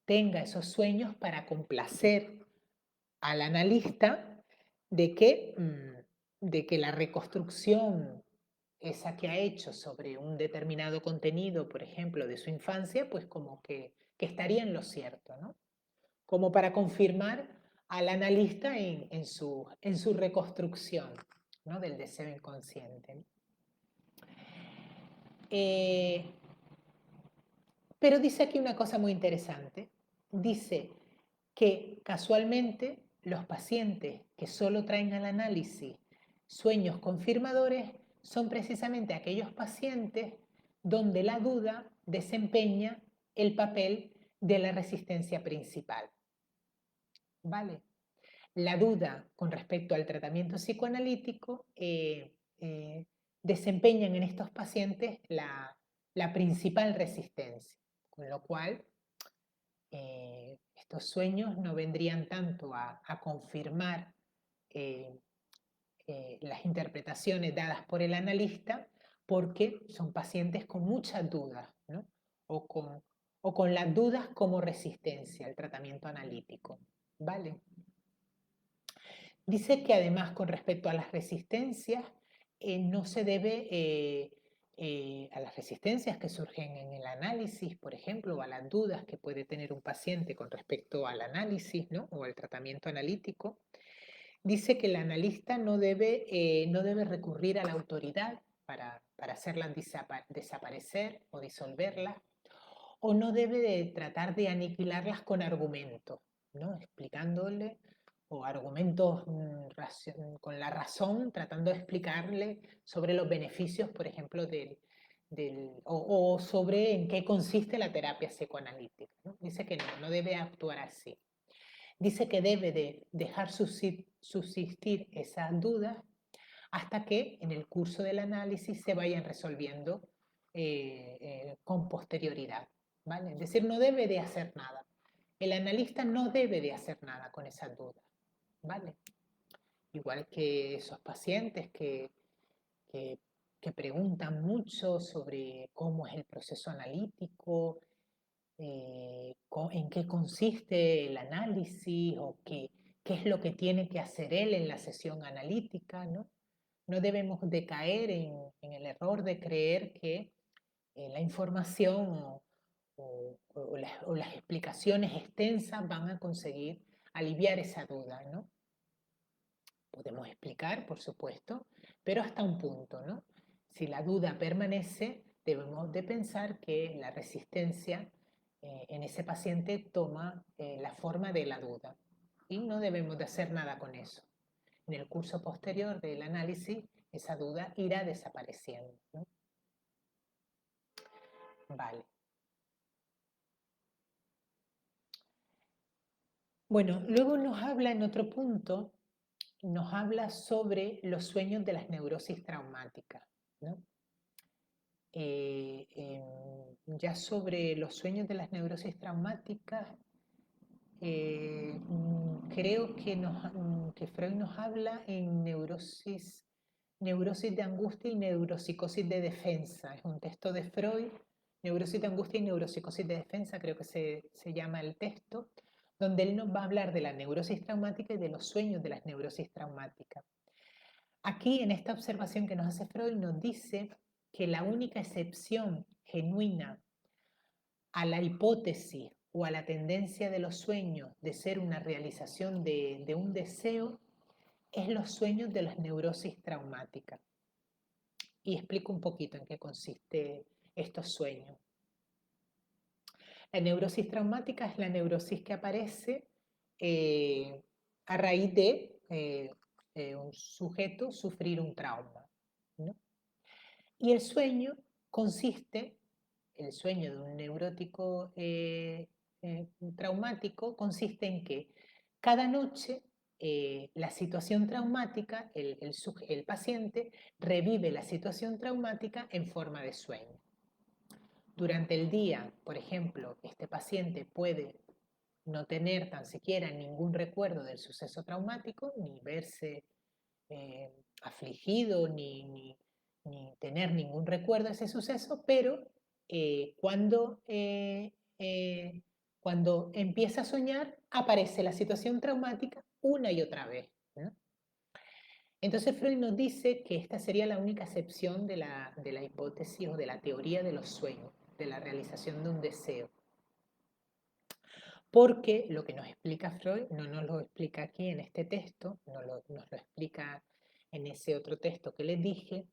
tenga esos sueños para complacer al analista de que la reconstrucción esa que ha hecho sobre un determinado contenido, por ejemplo, de su infancia, pues como que estaría en lo cierto, ¿no? Como para confirmar al analista en su reconstrucción, ¿no? Del deseo inconsciente, ¿no? Eh, pero dice aquí una cosa muy interesante. Dice que casualmente los pacientes que solo traen al análisis sueños confirmadores son precisamente aquellos pacientes donde la duda desempeña el papel de la resistencia principal. ¿Vale? La duda con respecto al tratamiento psicoanalítico desempeñan en estos pacientes la principal resistencia, con lo cual estos sueños no vendrían tanto a confirmar eh, las interpretaciones dadas por el analista, porque son pacientes con muchas dudas, ¿no? o con las dudas como resistencia al tratamiento analítico. ¿vale? Dice que además con respecto a las resistencias, no se debe a las resistencias que surgen en el análisis, por ejemplo, o a las dudas que puede tener un paciente con respecto al análisis, ¿no? O al tratamiento analítico. Dice que el analista no debe recurrir a la autoridad para hacerlas desaparecer o disolverlas, o no debe de tratar de aniquilarlas con argumentos, ¿no? Explicándole o argumentos con la razón, tratando de explicarle sobre los beneficios, por ejemplo, o sobre en qué consiste la terapia psicoanalítica, ¿no? Dice que no debe actuar así. Dice que debe de dejar subsistir esas dudas hasta que en el curso del análisis se vayan resolviendo con posterioridad, ¿vale? Es decir, no debe de hacer nada. El analista no debe de hacer nada con esas dudas, ¿vale? Igual que esos pacientes que, que preguntan mucho sobre cómo es el proceso analítico, en qué consiste el análisis o qué es lo que tiene que hacer él en la sesión analítica, ¿no? No debemos de caer en el error de creer que la información o las explicaciones extensas van a conseguir aliviar esa duda, ¿no? Podemos explicar, por supuesto, pero hasta un punto, ¿no? Si la duda permanece, debemos de pensar que la resistencia en ese paciente toma la forma de la duda y no debemos de hacer nada con eso. En el curso posterior del análisis, esa duda irá desapareciendo, ¿no? Vale. Bueno, luego nos habla en otro punto, nos habla sobre los sueños de las neurosis traumáticas, ¿no? Ya sobre los sueños de las neurosis traumáticas, creo que Freud nos habla en neurosis de angustia y neuropsicosis de defensa. Es un texto de Freud, neurosis de angustia y neuropsicosis de defensa, creo que se llama el texto, donde él nos va a hablar de la neurosis traumática y de los sueños de las neurosis traumáticas. Aquí, en esta observación que nos hace Freud, nos dice que la única excepción genuina a la hipótesis o a la tendencia de los sueños de ser una realización de un deseo es los sueños de las neurosis traumáticas. Y explico un poquito en qué consiste estos sueños. La neurosis traumática es la neurosis que aparece a raíz de un sujeto sufrir un trauma, ¿no? Y el sueño consiste, el sueño de un neurótico traumático consiste en que cada noche la situación traumática, el paciente revive la situación traumática en forma de sueño. Durante el día, por ejemplo, este paciente puede no tener tan siquiera ningún recuerdo del suceso traumático, ni verse afligido, ni tener ningún recuerdo de ese suceso, pero cuando empieza a soñar, aparece la situación traumática una y otra vez, ¿no? Entonces Freud nos dice que esta sería la única excepción de la hipótesis o de la teoría de los sueños, de la realización de un deseo. Porque lo que nos explica Freud no nos lo explica aquí en este texto, nos lo explica en ese otro texto que les dije,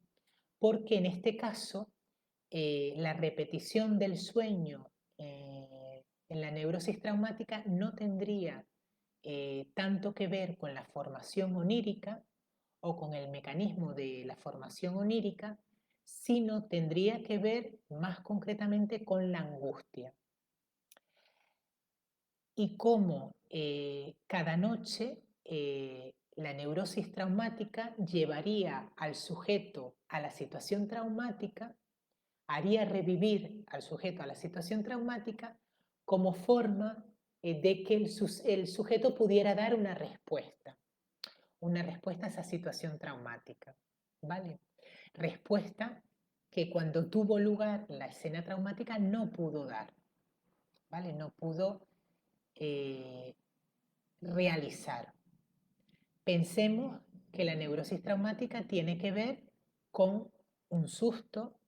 porque en este caso la repetición del sueño en la neurosis traumática no tendría tanto que ver con la formación onírica o con el mecanismo de la formación onírica, sino tendría que ver más concretamente con la angustia y cómo cada noche la neurosis traumática llevaría al sujeto a la situación traumática, haría revivir al sujeto a la situación traumática como forma de que el sujeto pudiera dar una respuesta a esa situación traumática, ¿vale? Respuesta que cuando tuvo lugar la escena traumática no pudo dar, ¿vale? No pudo realizar. Pensemos que la neurosis traumática tiene que ver con un susto,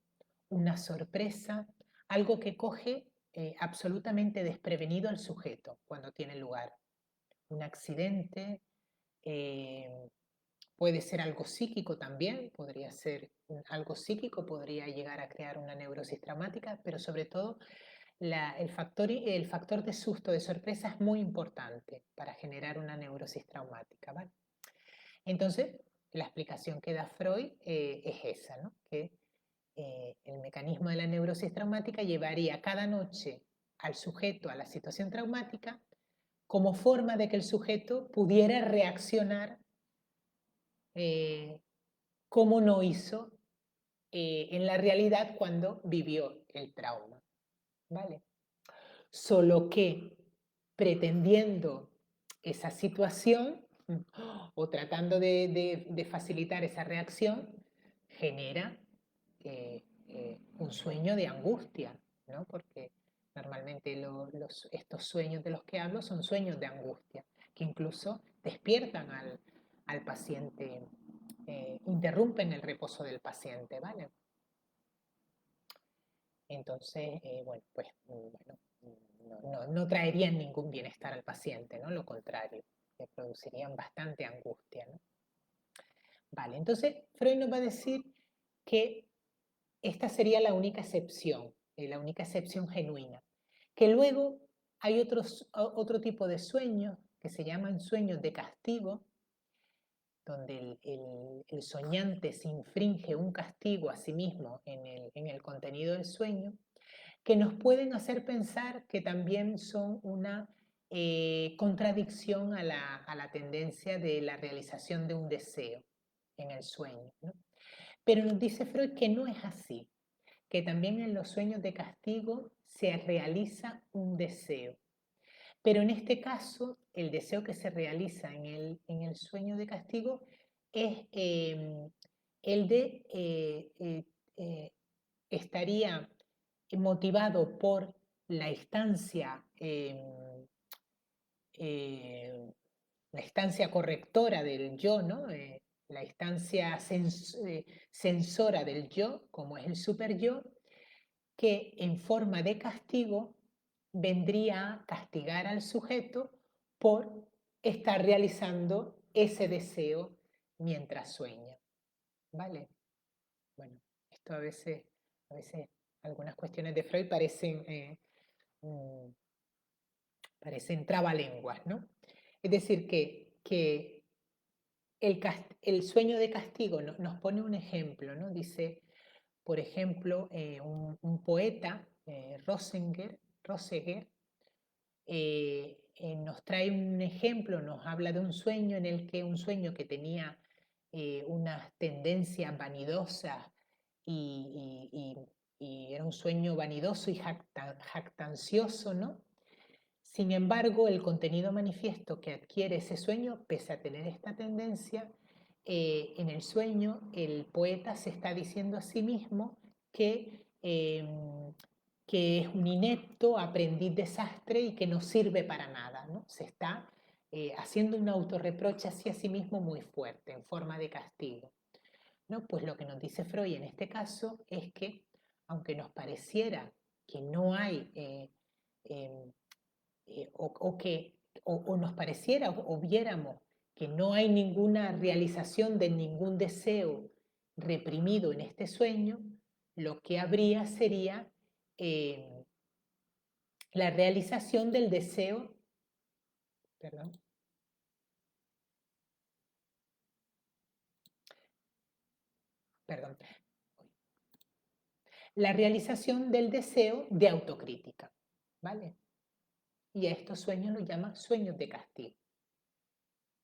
una sorpresa, algo que coge absolutamente desprevenido al sujeto cuando tiene lugar. Un accidente, puede ser algo psíquico también, podría ser algo psíquico, podría llegar a crear una neurosis traumática, pero sobre todo el factor de susto, de sorpresa es muy importante para generar una neurosis traumática, ¿vale? Entonces, la explicación que da Freud es esa, ¿no? Que el mecanismo de la neurosis traumática llevaría cada noche al sujeto a la situación traumática como forma de que el sujeto pudiera reaccionar como no hizo en la realidad cuando vivió el trauma, ¿vale? Solo que pretendiendo esa situación o tratando de facilitar esa reacción, genera un sueño de angustia, ¿no? Porque normalmente estos sueños de los que hablo son sueños de angustia, que incluso despiertan al paciente, interrumpen el reposo del paciente, ¿vale? Entonces, bueno, pues no traerían ningún bienestar al paciente, ¿no? Lo contrario, le producirían bastante angustia, ¿no? Vale, entonces Freud nos va a decir que esta sería la única excepción genuina. Que luego hay otro tipo de sueños que se llaman sueños de castigo, donde el soñante se infringe un castigo a sí mismo en el contenido del sueño, que nos pueden hacer pensar que también son una contradicción a la tendencia de la realización de un deseo en el sueño, ¿no? Pero nos dice Freud que no es así, que también en los sueños de castigo se realiza un deseo. Pero en este caso, el deseo que se realiza en el sueño de castigo es el de, estaría motivado por la eh, la instancia correctora del yo, ¿no? La instancia sensora del yo, como es el super yo, que en forma de castigo vendría a castigar al sujeto por estar realizando ese deseo mientras sueña, ¿vale? Bueno, esto a veces algunas cuestiones de Freud mm, parecen trabalenguas, ¿no? Es decir, que el sueño de castigo nos pone un ejemplo, ¿no? Dice, por ejemplo, un poeta, Rosseger, nos trae un ejemplo, nos habla de un sueño que tenía unas tendencias vanidosas y era un sueño vanidoso y jactancioso, ¿no? Sin embargo, el contenido manifiesto que adquiere ese sueño, pese a tener esta tendencia, en el sueño el poeta se está diciendo a sí mismo que es un inepto aprendiz desastre y que no sirve para nada, ¿no? Se está haciendo un autorreproche hacia sí mismo muy fuerte, en forma de castigo, ¿no? Pues lo que nos dice Freud en este caso es que, aunque nos pareciera que no hay eh, o nos pareciera o viéramos que no hay ninguna realización de ningún deseo reprimido en este sueño, lo que habría sería eh, la realización del deseo, perdón, perdón, la realización del deseo de autocrítica, ¿vale? Y a estos sueños los llaman sueños de castigo,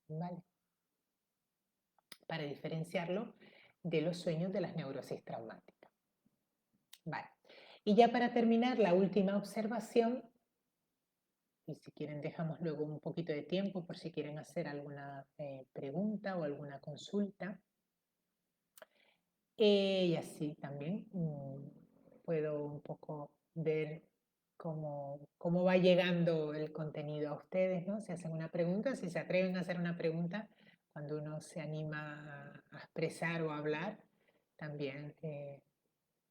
¿vale? Para diferenciarlo de los sueños de las neurosis traumáticas. Vale. Y ya para terminar, la última observación, y si quieren dejamos luego un poquito de tiempo por si quieren hacer alguna pregunta o alguna consulta. Y así también puedo un poco ver cómo va llegando el contenido a ustedes, ¿no? Si hacen una pregunta, si se atreven a hacer una pregunta, cuando uno se anima a expresar o a hablar, también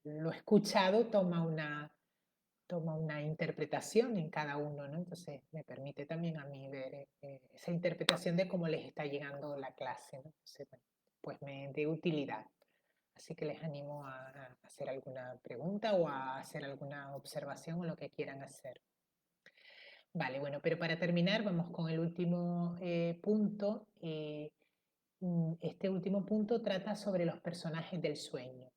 lo escuchado toma una interpretación en cada uno, ¿no? Entonces me permite también a mí ver esa interpretación de cómo les está llegando la clase, ¿no? Entonces, bueno, pues me de utilidad. Así que les animo a hacer alguna pregunta o a hacer alguna observación o lo que quieran hacer. Vale, bueno, pero para terminar vamos con el último punto. Este último punto trata sobre los personajes del sueño.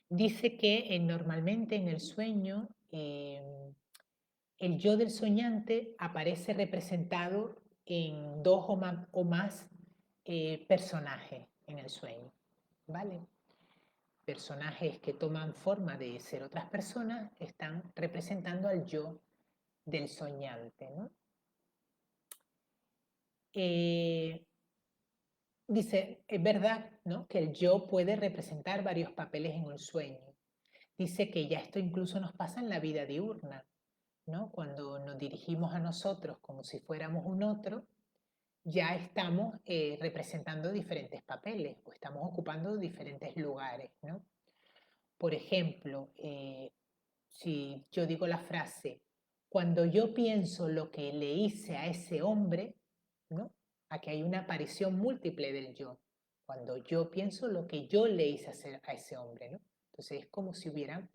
Dice que normalmente en el sueño el yo del soñante aparece representado en dos o más personajes en el sueño, ¿vale? Personajes que toman forma de ser otras personas están representando al yo del soñante, ¿no? Dice, es verdad, ¿no?, que el yo puede representar varios papeles en un sueño. Dice que ya esto incluso nos pasa en la vida diurna, ¿no? Cuando nos dirigimos a nosotros como si fuéramos un otro, ya estamos representando diferentes papeles o estamos ocupando diferentes lugares, ¿no? Por ejemplo, si yo digo la frase, cuando yo pienso lo que le hice a ese hombre, ¿no? Aquí hay una aparición múltiple del yo. Cuando yo pienso lo que yo le hice hacer a ese hombre, ¿no? Entonces es como si hubiera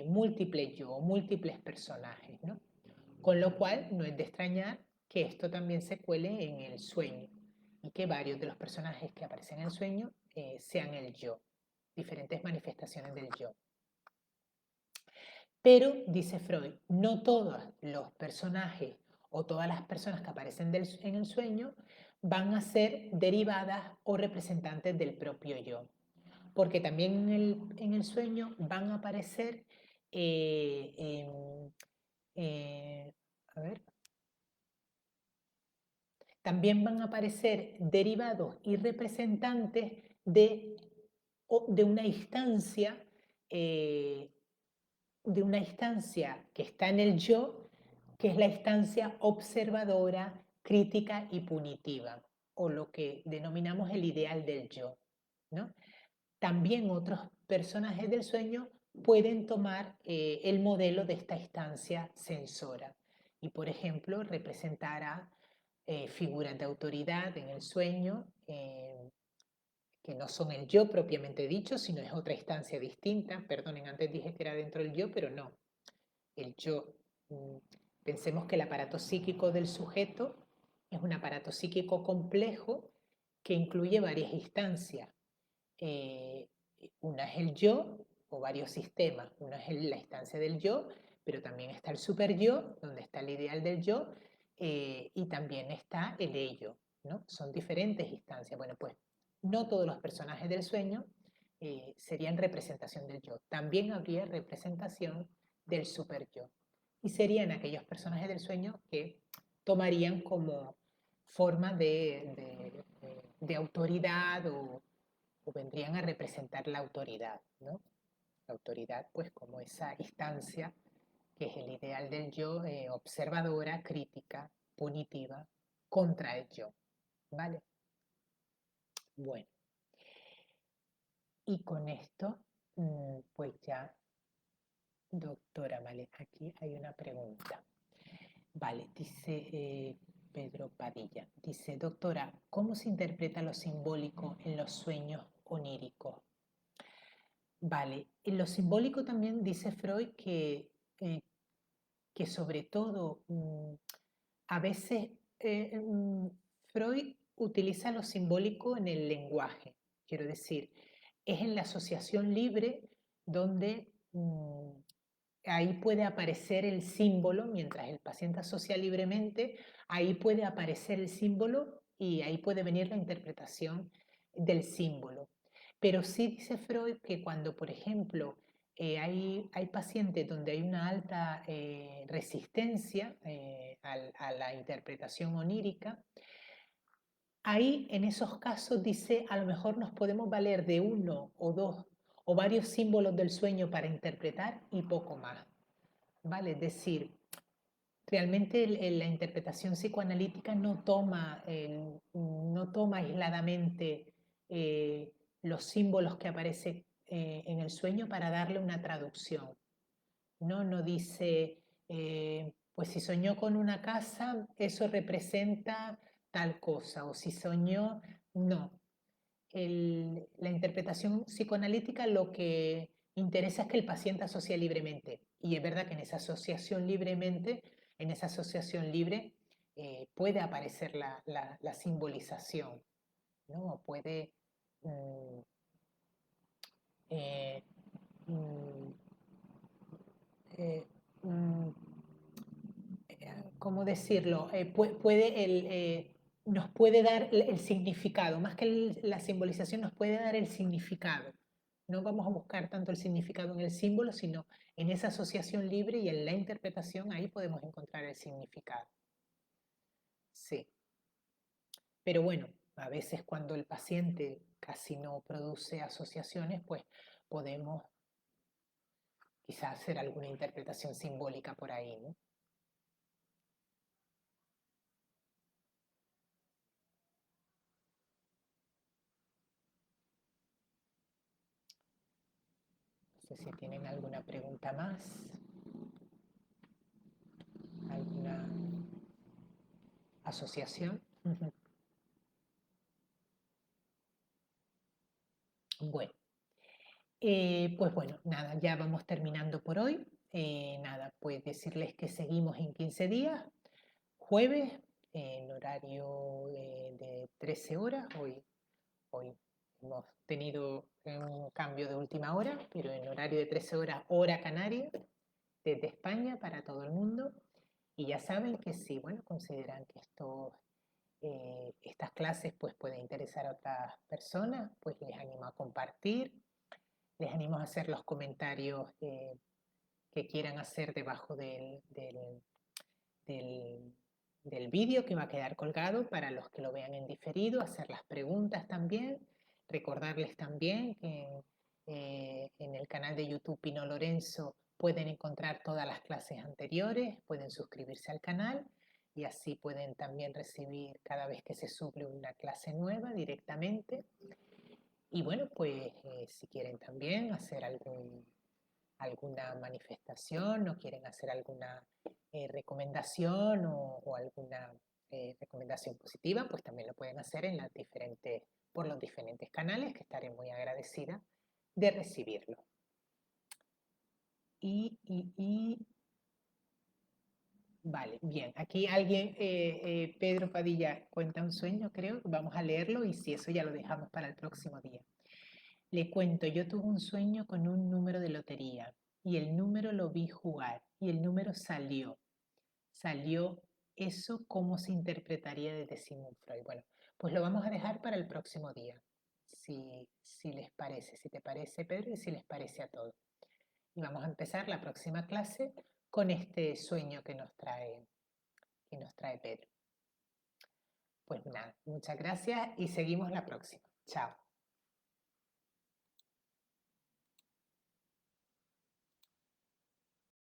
múltiples yo, múltiples personajes, ¿no? Con lo cual no es de extrañar que esto también se cuele en el sueño y que varios de los personajes que aparecen en el sueño sean el yo, diferentes manifestaciones del yo. Pero, dice Freud, no todos los personajes o todas las personas que aparecen en el sueño van a ser derivadas o representantes del propio yo, porque también en el sueño van a aparecer, a ver, también van a aparecer derivados y representantes de una instancia eh, de una instancia que está en el yo, que es la instancia observadora, crítica y punitiva, o lo que denominamos el ideal del yo, ¿no? También otros personajes del sueño pueden tomar el modelo de esta instancia sensora y, por ejemplo, representar a figuras de autoridad en el sueño, que no son el yo propiamente dicho, sino es otra instancia distinta. Perdonen, antes dije que era dentro del yo, pero no. El yo, pensemos que el aparato psíquico del sujeto es un aparato psíquico complejo que incluye varias instancias. Eh, una es el yo o varios sistemas. Una es la instancia del yo, pero también está el super yo, donde está el ideal del yo, y también está el ello, ¿no? Son diferentes instancias. Bueno, pues no todos los personajes del sueño serían representación del yo. También habría representación del super yo. Y serían aquellos personajes del sueño que tomarían como forma de autoridad o vendrían a representar la autoridad, ¿no? La autoridad, pues, como esa instancia que es el ideal del yo, observadora, crítica, punitiva, contra el yo, ¿vale? Bueno, y con esto, pues ya, doctora, vale, aquí hay una pregunta. Vale, dice Pedro Padilla, dice, doctora, ¿cómo se interpreta lo simbólico en los sueños oníricos? Vale, en lo simbólico también dice Freud eh, que sobre todo a veces Freud utiliza lo simbólico en el lenguaje, quiero decir, es en la asociación libre donde ahí puede aparecer el símbolo, mientras el paciente asocia libremente, ahí puede aparecer el símbolo y ahí puede venir la interpretación del símbolo. Pero sí dice Freud que cuando, por ejemplo, hay pacientes donde hay una alta resistencia a la interpretación onírica, ahí en esos casos dice, a lo mejor nos podemos valer de uno o dos o varios símbolos del sueño para interpretar y poco más. ¿Vale? Es decir, realmente la interpretación psicoanalítica no toma aisladamente los símbolos que aparecen en el sueño para darle una traducción. No dice, pues si soñó con una casa, eso representa tal cosa, o si soñó, no. La interpretación psicoanalítica lo que interesa es que el paciente asocia libremente. Y es verdad que en esa asociación libre, puede aparecer la simbolización, ¿no? Puede, mm, eh, mm, eh, mm, ¿cómo decirlo? Nos puede dar el significado, más que la simbolización, nos puede dar el significado. No vamos a buscar tanto el significado en el símbolo, sino en esa asociación libre y en la interpretación, ahí podemos encontrar el significado. Sí. Pero bueno, a veces cuando el paciente casi no produce asociaciones, pues podemos quizás hacer alguna interpretación simbólica por ahí, ¿no? No sé si tienen alguna pregunta más, alguna asociación. Bueno, pues bueno, nada, ya vamos terminando por hoy. Nada, pues decirles que seguimos en 15 días, jueves, en horario de 13 horas. Hoy hemos tenido un cambio de última hora, pero en horario de 13 horas, hora canaria, desde España para todo el mundo. Y ya saben que si, bueno, consideran que estas clases pues pueden interesar a otras personas, pues les animo a compartir, les animo a hacer los comentarios que quieran hacer debajo del, del vídeo que va a quedar colgado para los que lo vean en diferido, hacer las preguntas también, recordarles también que en el canal de YouTube Pino Lorenzo pueden encontrar todas las clases anteriores, pueden suscribirse al canal y así pueden también recibir cada vez que se sube una clase nueva directamente. Y bueno, pues si quieren también hacer alguna manifestación o quieren hacer alguna recomendación o alguna recomendación positiva, pues también lo pueden hacer por los diferentes canales, que estaré muy agradecida de recibirlo. Vale, bien. Aquí alguien, Pedro Padilla, cuenta un sueño, creo. Vamos a leerlo y si eso ya lo dejamos para el próximo día. Le cuento, yo tuve un sueño con un número de lotería y el número lo vi jugar y el número salió. Salió eso, ¿cómo se interpretaría desde Sigmund Freud? Bueno, pues lo vamos a dejar para el próximo día, si les parece, si te parece, Pedro, y si les parece a todos. Y vamos a empezar la próxima clase con este sueño que nos trae Pedro. Pues nada, muchas gracias y seguimos la próxima. Chao.